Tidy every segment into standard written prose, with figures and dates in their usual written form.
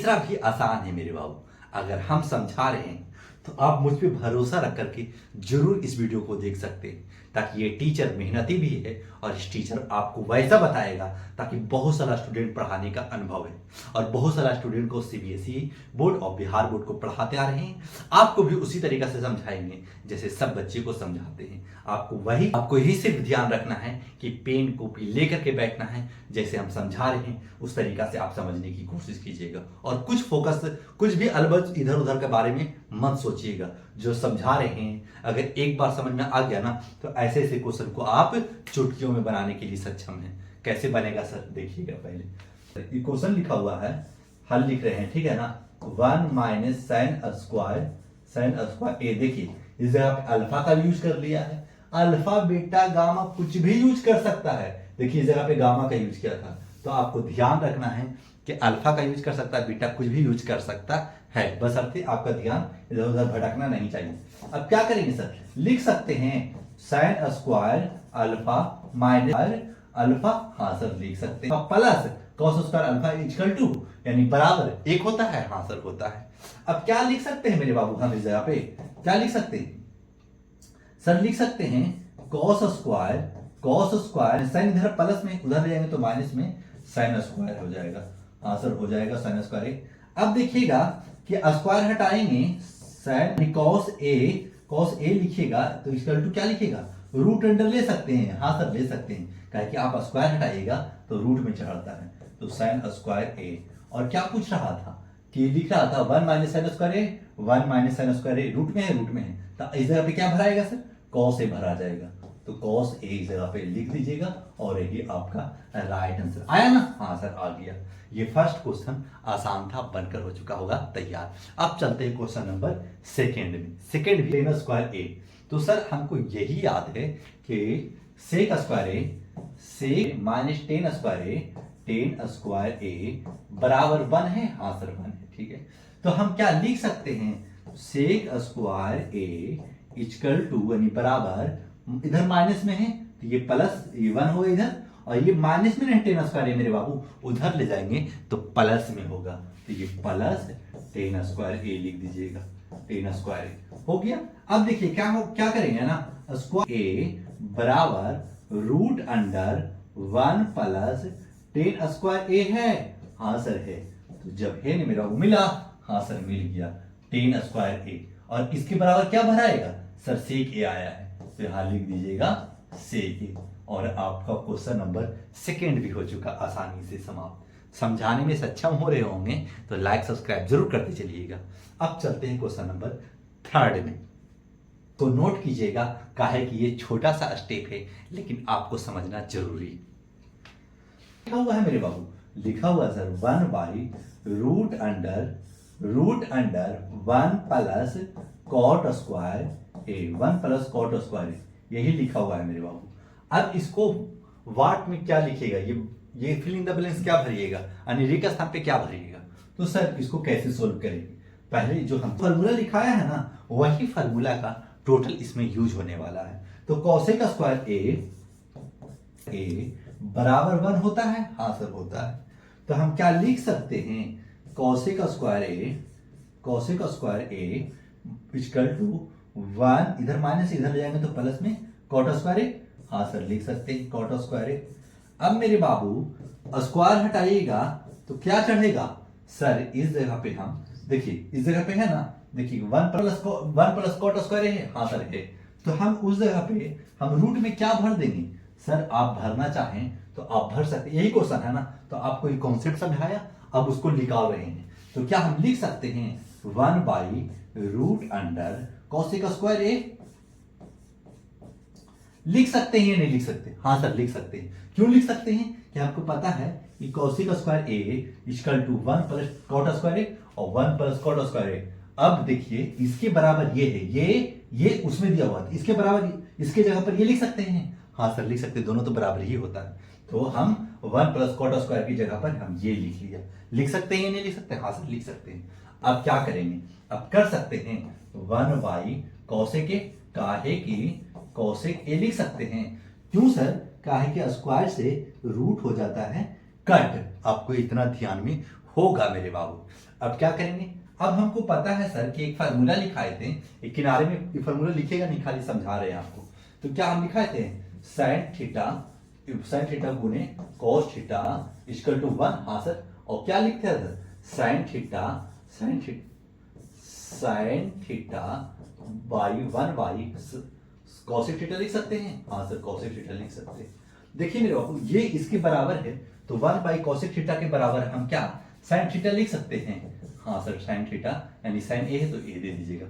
तीसरा भी आसान है मेरे बाबू। अगर हम समझा रहे हैं तो आप मुझ पे भरोसा रख करके जरूर इस वीडियो को देख सकते हैं, ताकि ये टीचर मेहनती भी है और इस टीचर आपको वैसा बताएगा ताकि बहुत सारा स्टूडेंट पढ़ाने का अनुभव है और बहुत सारा स्टूडेंट को सीबीएसई बोर्ड और बिहार बोर्ड को पढ़ाते आ रहे हैं। आपको भी उसी तरीका से समझाएंगे जैसे सब बच्चे को समझाते हैं। आपको यही सिर्फ ध्यान रखना है कि पेन कॉपी लेकर के बैठना है, जैसे हम समझा रहे हैं उस तरीका से आप समझने की कोशिश कीजिएगा और कुछ भी अलबत्त इधर उधर के बारे में मत सोचिएगा। जो समझा रहे हैं अगर एक बार समझ में आ गया ना तो ऐसे ऐसे क्वेश्चन को आप चुटकियों में बनाने के लिए सक्षम हैं। कैसे बनेगा सर, देखिएगा। पहले ये क्वेश्चन लिखा हुआ है, हल लिख रहे हैं, ठीक है ना। 1 माइनस साइन स्क्वायर ए। देखिए इस जगह पे अल्फा का यूज कर लिया है। अल्फा बीटा गामा कुछ भी यूज कर सकता है। देखिए इस जगह पे गामा का यूज किया था, तो आपको ध्यान रखना है कि अल्फा का यूज कर सकता है, बीटा कुछ भी यूज कर सकता है, बशर्ते आपका ध्यान इधर उधर भटकना नहीं चाहिए। अब क्या करेंगे सर, लिख सकते हैं sine square alpha minus alpha, हाँ सर लिख सकते हैं, plus cos square alpha equal to यानी बराबर एक होता है, हाँ सर होता है। अब क्या लिख सकते हैं मेरे बाबू, हम इस जगह पे क्या लिख सकते हैं सर, लिख सकते हैं कॉस स्क्वायर साइन इधर प्लस में उधर ले जाएंगे तो माइनस में साइन स्क्वायर हो जाएगा, हाँ सर हो जाएगा साइन स्क्वायर। अब देखिएगा कि स्क्वायर हटाएंगे साइन कॉस ए लिखिएगा तो इक्वल टू क्या लिखिएगा, रूट अंडर ले सकते हैं, हाँ सर ले सकते हैं, कहे कि आप स्क्वायर हटाइएगा तो रूट में चढ़ता है, तो साइन स्क्वायर ए। और क्या पूछ रहा था कि लिख रहा था 1 minus sign square A, 1 minus sign square A root में है, तो इस जगह पे क्या भराएगा सर, कॉस ए भरा जाएगा, तो कॉस ए इस जगह पे लिख दीजिएगा और यही आपका राइट आंसर आया ना, हाँ सर आ गया। ये फर्स्ट क्वेश्चन आसान था, बनकर हो चुका होगा तैयार। अब चलते हैं क्वेश्चन नंबर सेकंड में। सेकंड भी टेन स्क्वायर ए, तो सर हमको यही याद है कि सेक square A sec minus ten square A बराबर 1 है, हाँ सर 1 है, ठीक है। तो हम क्या लिख सकते हैं, sec square A equal to यानी बराबर, इधर माइनस में है तो ये प्लस, ये 1 होगा इधर, और ये माइनस में नहीं टेन स्क्वायर है मेरे बाबू, उधर ले जाएंगे तो प्लस में होगा, तो ये प्लस टेन स्क्वायर ए लिख दीजिएगा, टेन स्क्वायर ए हो गया। अब देखिए क्या करेंगे ना, स्क्वायर ए बराबर root under 1 plus ten square A है, हाँ सर है, तो जब है ना मेरा बाबू मिला, हाँ सर मिल गया टेन स्क्वायर ए, और इसके बराबर क्या भराएगा सर, सेक ए आया है, तो यहां लिख दीजिएगा सेक ए, और आपका क्वेश्चन नंबर सेकंड भी हो चुका आसानी से समाप्त। समझाने में सक्षम हो रहे होंगे तो लाइक सब्सक्राइब जरूर करते चलिएगा। अब चलते हैं क्वेश्चन नंबर थर्ड में, तो नोट कीजिएगा, काहे कि ये छोटा सा स्टेप है लेकिन आपको समझना जरूरी है। लिखा हुआ है मेरे बाबू, लिखा हुआ sir 1 by root under 1 plus cot square A, 1 plus cot square A, यही लिखा हुआ है मेरे बाबू। अब इसको वाट में क्या लिखिएगा, ये फिल इन द ब्लैंक्स क्या भरिएगा, यानी के स्थान पे क्या भरिएगा, तो सर इसको कैसे सोल्व करेंगे, पहले जो हम फॉर्मूला लिखाया है ना वही फॉर्मूला का टोटल इसमें यूज होने वाला है। तो कॉसेक स्क्वायर ए बराबर 1 होता है, हाँ सर होता है, तो हम क्या लिख सकते हैं, cosec square A equal to 1, इधर माइनस इधर ले जाएंगे तो प्लस में कॉट स्क्वायर ए, हाँ सर लिख सकते हैं कॉट स्क्वायर ए। अब मेरे बाबू स्क्वायर हटाइएगा तो क्या चढ़ेगा सर, इस जगह पे हम देखिए, इस जगह पे है ना, देखिए 1 प्लस कॉट स्क्वायर है, हाँ सर है, तो हम उस जगह पे हम रूट में क्या भर देंगे सर, आप भरना चाहें तो आप भर सकते, यही क्वेश्चन है ना, तो आपको ये कॉन्सेप्ट समझाया, अब उसको निकाल रहे हैं, तो क्या हम लिख सकते हैं 1 by root under cosec square A, लिख सकते हैं या नहीं लिख सकते, हाँ सर लिख सकते हैं। क्यों लिख सकते हैं कि आपको पता है कि cosec square A equal to 1 plus cot square A और 1 प्लस कॉट स्क्वायर ए। अब देखिए इसके बराबर ये है, ये उसमें दिया हुआ था, इसके बराबर इसके जगह पर ये लिख सकते हैं, हाँ सर लिख सकते हैं, दोनों तो बराबर ही होता है, तो हम 1 प्लस कॉट स्क्वायर की जगह पर हम ये लिख लिया। लिख सकते हैं या नहीं लिख सकते, हाँ सर लिख सकते हैं। अब क्या करेंगे, अब कर सकते हैं 1 बाई कॉसेक ए, काहे की कॉसेक ए लिख सकते हैं, क्यों सर, काहे कि स्क्वायर से रूट हो जाता है कट, आपको इतना ध्यान में होगा मेरे बाबू। अब क्या करेंगे, अब हमको पता है सर कि एक फार्मूला लिखाए थे, एक किनारे में ये फार्मूला लिखेगा नहीं, खाली समझा रहे हैं आपको। तो क्या हम लिखाए थे, साइन थीटा गुने कॉस थीटा इक्वल टू 1। हाँ सर, और क्या लिखते हैं sir, sine theta by 1 by cosec theta लिख सकते हैं। हाँ सर, कॉसेक थीटा लिख सकते हैं। देखिए मेरे बाबू, ये इसके बराबर है, तो 1 बाई कॉसेक थीटा के बराबर हम क्या साइन थीटा लिख सकते हैं। हाँ सर, साइन थीटा यानी साइन ए है तो ए दे दीजिएगा,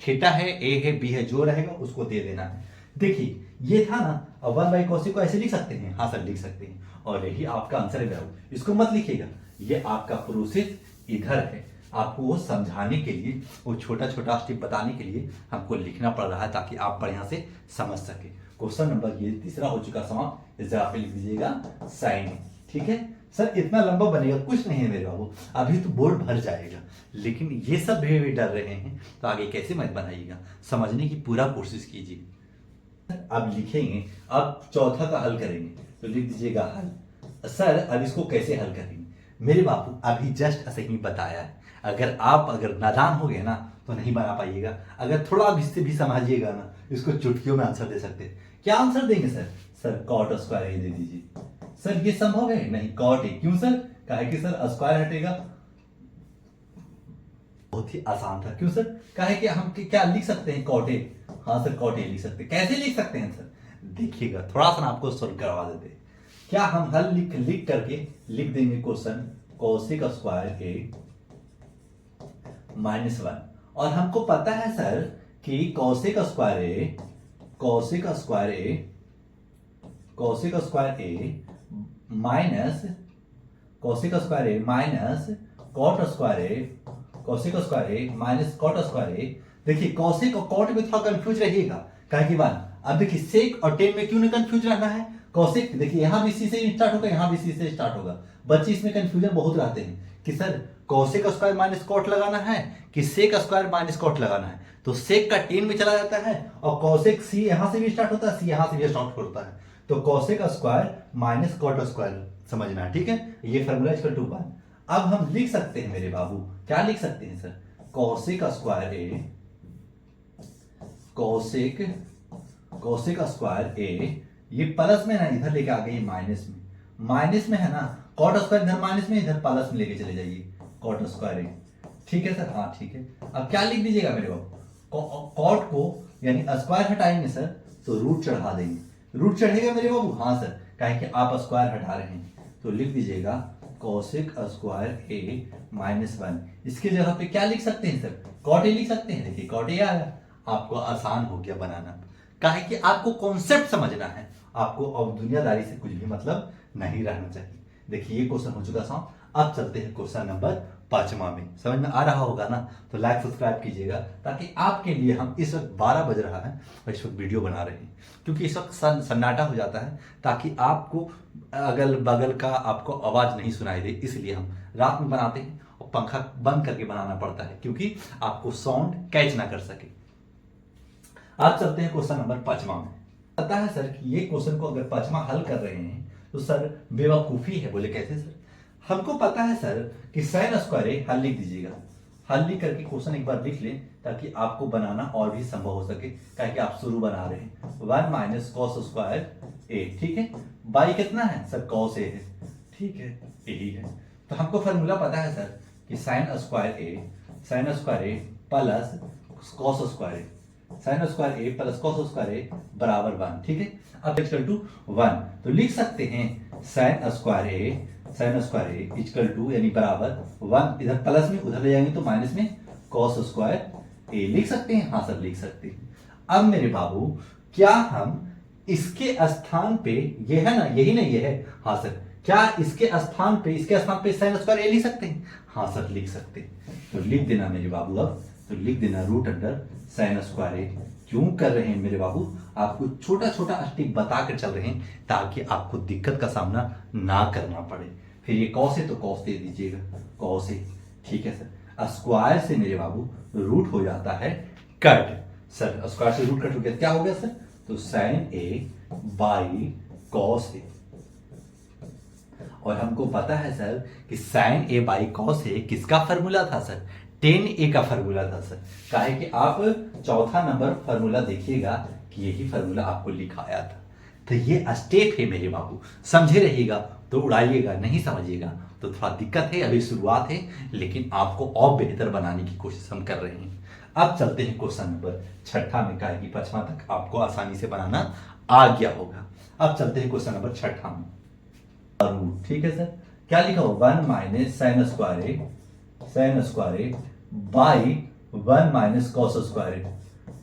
थीटा है, ए है, बी है, जो रहेगा उसको दे देना है। देखिए ये था ना, अब 1 बाई कॉसेक को ऐसे लिख सकते हैं। हाँ सर, लिख सकते हैं, और यही आपका आंसर है बाबू। इसको मत लिखिएगा, ये आपका प्रोसेस इधर है, आपको वो समझाने के लिए, वो छोटा छोटा स्टेप बताने के लिए हमको लिखना पड़ रहा है, ताकि आप बढ़िया से समझ सके। क्वेश्चन नंबर ये तीसरा हो चुका समाप्त, इस जगह पे लिख दीजिएगा साइन। ठीक है सर, इतना लंबा बनेगा, कुछ नहीं है मेरे बाबू, अभी तो बोर्ड भर जाएगा, लेकिन ये सब भी डर रहे हैं तो आगे कैसे मत बनाइएगा, समझने की पूरा कोशिश कीजिए। अब लिखेंगे, अब चौथा का हल करेंगे, तो लिख दीजिएगा हल। सर अब इसको कैसे हल करेंगे मेरे बापू, अभी जस्ट ऐसे ही बताया है। अगर नादान हो गए ना तो नहीं बना पाइएगा, अगर थोड़ा भी इससे भी समझिएगा ना, इसको चुटकियों में आंसर दे सकते हैं। क्या आंसर देंगे सर, कॉट स्क्वायर ए दे दीजिए। सर ये संभव है नहीं, कॉट ए क्यों सर, काहे कि सर स्क्वायर हटेगा, बहुत ही आसान था। क्यों सर, काहे कि हम क्या लिख सकते हैं, कॉट ए। हाँ सर, कॉट ए लिख सकते हैं। कैसे लिख सकते हैं सर, देखिएगा थोड़ा सा आपको सॉल्व करवा देते हैं। क्या हम हल लिख करके लिख देंगे क्वेश्चन कोसेक स्क्वायर ए -1, और हमको पता है सर कि कोसेक स्क्वायर ए माइनस कोसेक स्क्वायर ए माइनस कॉट स्क्वायर ए माइनस कॉट स्क्वायर ए। देखिए कोसेक और कॉट में थोड़ा कंफ्यूज रहिएगा, काहे कि बात, अब देखिए सेक और टेन में क्यों नहीं कंफ्यूज रहना है। कोसेक देखिए यहां भी सी से स्टार्ट होगा, यहां भी सी से स्टार्ट होगा, बच्चे इसमें कंफ्यूजन बहुत रहते हैं कि sir cosec square minus cot लगाना है कि सेक स्क्वायर माइनस कॉट लगाना है। तो सेक का टेन में चला जाता है, और कोसेक सी यहां से भी स्टार्ट होता है, सी यहां से भी स्टार्ट होता है, तो cosec square minus cot square समझना है। ठीक है, ये फॉर्मूला इक्वल टू 1। अब हम लिख सकते हैं मेरे बाबू, क्या लिख सकते हैं सर, कोसेक स्क्वायर ए, ये प्लस में ना इधर लेके आ गई माइनस में है ना, कॉट स्क्वायर इधर माइनस में, इधर प्लस में लेके चले जाइए, कॉट स्क्वायर ए। ठीक है सर, हाँ ठीक है। अब क्या लिख दीजिएगा मेरे बाबू, कॉट को यानी स्क्वायर हटाएंगे सर तो रूट चढ़ा देंगे, रूट चढ़ेगा मेरे बाबू। हाँ सर, काहे कि आप स्क्वायर हटा रहे हैं, तो लिख दीजिएगा कोसेक स्क्वायर ए -1। इसके जगह पे क्या लिख सकते हैं सर, कॉट ए लिख सकते हैं। देखिए कॉट ए आया, आपको आसान हो गया बनाना, काहे कि आपको कॉन्सेप्ट समझना है, आपको अब दुनियादारी से कुछ भी मतलब नहीं रहना चाहिए। देखिए ये क्वेश्चन हो चुका था। अब चलते हैं क्वेश्चन नंबर 5वां में, समझ में आ रहा होगा ना, तो लाइक सब्सक्राइब कीजिएगा, ताकि आपके लिए हम इस वक्त 12 बज रहा है और इस वक्त वीडियो बना रहे हैं, क्योंकि इस वक्त सन्नाटा हो जाता है, ताकि आपको अगल बगल का आपको आवाज नहीं सुनाई दे, इसलिए हम रात में बनाते हैं और पंखा बंद करके बनाना पड़ता है, क्योंकि आपको साउंड कैच ना कर सके। आज चलते हैं क्वेश्चन नंबर 5वां में। पता है सर कि ये क्वेश्चन को अगर 5वां हल कर रहे हैं तो सर बेवकूफी है। बोले कैसे सर, हमको पता है सर कि साइन स्क्वायर ए, हल लिख दीजिएगा, हल लिख करके क्वेश्चन एक बार लिख लें, ताकि आपको बनाना और भी संभव हो सके, कि आप शुरू बना रहे हैं। 1 माइनस कॉस स्क्वायर ए, ठीक है, बाई कितना है सर, कॉस ए है, ठीक है, यही है। तो हमको फॉर्मूला पता है सर कि sign square A plus cos square A, sign square A plus cos square A बराबर 1। ठीक है, अब इक्वल टू 1, तो लिख सकते हैं sine square A equal to यानी बराबर 1, इधर प्लस में उधर ले जाएंगे तो माइनस में कॉस स्क्वायर ए लिख सकते हैं। हाँ सर, लिख सकते हैं। अब मेरे बाबू, क्या हम इसके स्थान पे, ये है ना, यही ना ये है, हाँ सर, क्या इसके स्थान पे साइन स्क्वायर ए लिख सकते हैं। हाँ सर, लिख सकते हैं। तो लिख देना मेरे बाबू, अब तो लिख देना रूट अंडर साइन स्क्वायर ए। क्यों कर रहे हैं मेरे बाबू, आपको छोटा छोटा स्टेप बता कर चल रहे हैं, ताकि आपको दिक्कत का सामना ना करना पड़े। फिर ये कॉस है तो कॉस दे दीजिएगा, कॉस है, ठीक है सर। स्क्वायर से मेरे बाबू रूट हो जाता है कट, सर स्क्वायर से रूट कट हो गया, क्या हो गया सर, तो sign A by cos A. और हमको पता है सर कि sign A by cos A किसका फार्मूला था सर, टेन ए का फार्मूला था सर। काहे कि आप चौथा नंबर फार्मूला देखिएगा कि यही फार्मूला आपको लिखाया था। तो ये स्टेप है मेरे बाबू, समझे रहिएगा तो उड़ाइएगा, नहीं समझिएगा तो थोड़ा दिक्कत है, अभी शुरुआत है, लेकिन आपको और बेहतर बनाने की कोशिश हम कर रहे हैं। अब चलते हैं क्वेश्चन नंबर छठा में, काहे कि पांचवा तक आपको आसानी से बनाना आ गया होगा। अब चलते हैं क्वेश्चन नंबर छठा में। रूट, ठीक है सर, क्या लिखा हो, 1 minus sign square A by 1 minus cos square A,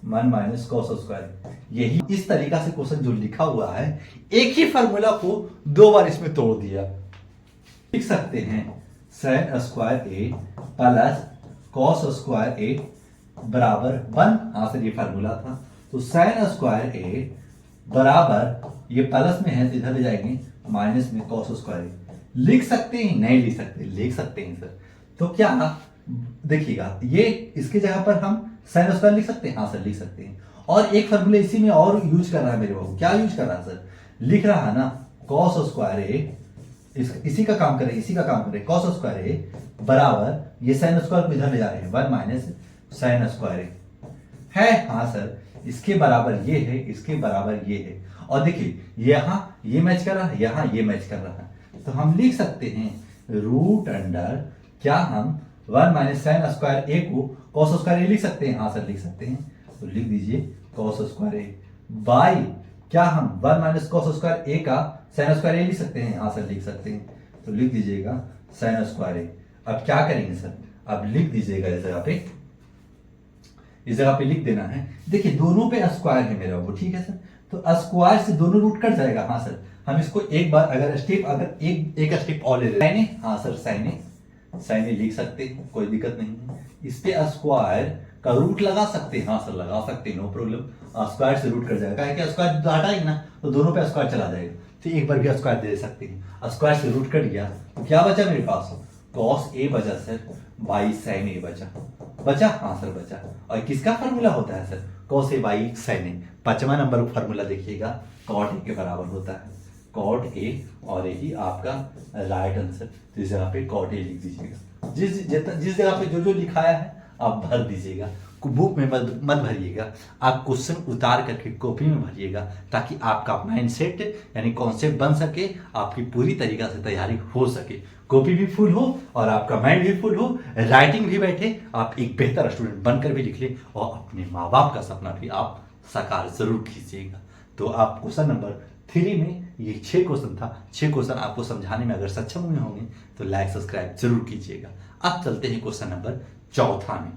1 minus cos square. यही इस तरीका से क्वेश्चन जो लिखा हुआ है, एक ही फार्मूला को दो बार इसमें तोड़ दिया। लिख सकते हैं sine square A plus cos square A बराबर 1। हाँ सर, ये फार्मूला था। तो साइन स्क्वायर ए बराबर, ये प्लस में है तो इधर ले जाएंगे, माइनस में कॉस स्क्वायर ए। लिख सकते हैं, नहीं लिख सकते, लिख सकते हैं सर। तो क्या देखिएगा, ये इसके जगह पर हम साइन स्क्वायर लिख सकते हैं। हाँ सर, लिख सकते हैं। और एक फार्मूला इसी में और यूज कर रहा है मेरे बाबू, क्या यूज कर रहा है सर, लिख रहा है ना कॉस स्क्वायर ए, इसी का काम करें, इसी का काम करें, कॉस स्क्वायर ए बराबर, ये साइन स्क्वायर को इधर ले जा रहे हैं, 1 माइनस साइन स्क्वायर ए है। हाँ सर, इसके बराबर ये है, इसके बराबर ये है। और देखिए यहाँ ये मैच कर रहा है, यहाँ ये मैच कर रहा है। तो हम लिख सकते हैं रूट अंडर, क्या हम 1 माइनस साइन स्क्वायर ए को कॉस स्क्वायर ए लिख सकते हैं। हाँ सर, लिख सकते हैं। तो लिख दीजिए कॉस स्क्वायर ए बाई, क्या हम 1 माइनस कॉस स्क्वायर ए का साइन स्क्वायर ए लिख सकते हैं। हाँ सर, लिख सकते हैं। तो लिख दीजिएगा साइन स्क्वायर ए। अब क्या करेंगे सर, अब लिख दीजिएगा इस जगह पे, इस जगह पे लिख देना है। देखिए दोनों पे स्क्वायर है मेरा वो, ठीक है सर। तो स्क्वायर से दोनों रूट कट जाएगा। हाँ सर, हम इसको एक बार अगर एक स्टेप और ले लेते हैं। हाँ सर, साइन ए लिख सकते हैं, कोई दिक्कत नहीं है। इस पे स्क्वायर का रूट लगा सकते हैं। हाँ सर, लगा सकते हैं, नो प्रॉब्लम। स्क्वायर से रूट कट जाएगा, है कि स्क्वायर हटाएंगे ना तो दोनों पे स्क्वायर चला जाएगा। तो एक बार भी स्क्वायर दे सकते हैं। स्क्वायर से रूट कट गया तो क्या बचा मेरे पास, कॉस ए बचा सर बाई साइन ए बचा। हाँ सर, बचा। और किसका फार्मूला होता है sir, cos A by sine A. पांचवा नंबर फार्मूला देखिएगा, कॉट ए के बराबर होता है, कॉट ए, और यही आपका राइट आंसर। तो इस जगह पे कॉट ए लिख दीजिएगा। जिस जगह पे जो जो लिखाया है आप भर दीजिएगा। बुक में मत भरिएगा, आप क्वेश्चन उतार करके कॉपी में भरिएगा, ताकि आपका माइंडसेट यानी कॉन्सेप्ट बन सके, आपकी पूरी तरीका से तैयारी हो सके, कॉपी भी फुल हो और आपका माइंड भी फुल हो, राइटिंग भी बैठे, आप एक बेहतर स्टूडेंट बनकर भी निकले और अपने माँ बाप का सपना भी आप साकार जरूर कीजिएगा। तो आप क्वेश्चन नंबर 3 में ये 6 क्वेश्चन था, 6 क्वेश्चन आपको समझाने में अगर सक्षम हुए होंगे तो लाइक सब्सक्राइब जरूर कीजिएगा। अब चलते हैं क्वेश्चन नंबर 4 में।